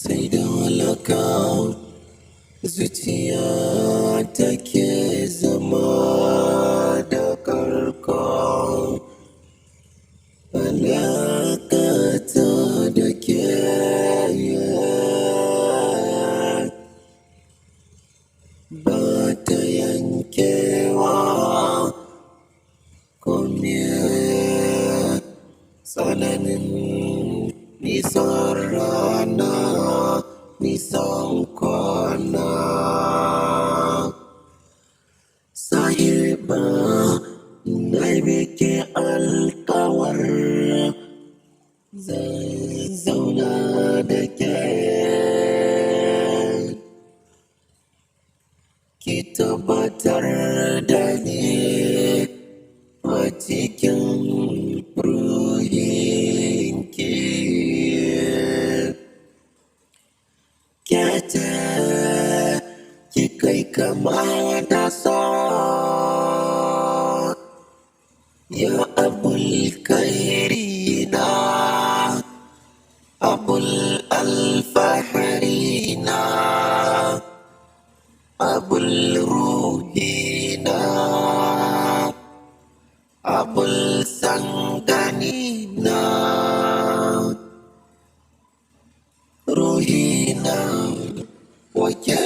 sai da walaka zuciya take zama da karko. Alakata da ke ba ta yankewa, kome tsananin nisan rana, nisan kwana. Sahiba na biki alkawar zan zauna da ke, ki tabbatar da ni a cikin ruhinki. Kyata ki kai kama da so, ya abul kairina, abul alfaharina, abul ruhina, abul sanganina, ruhina wake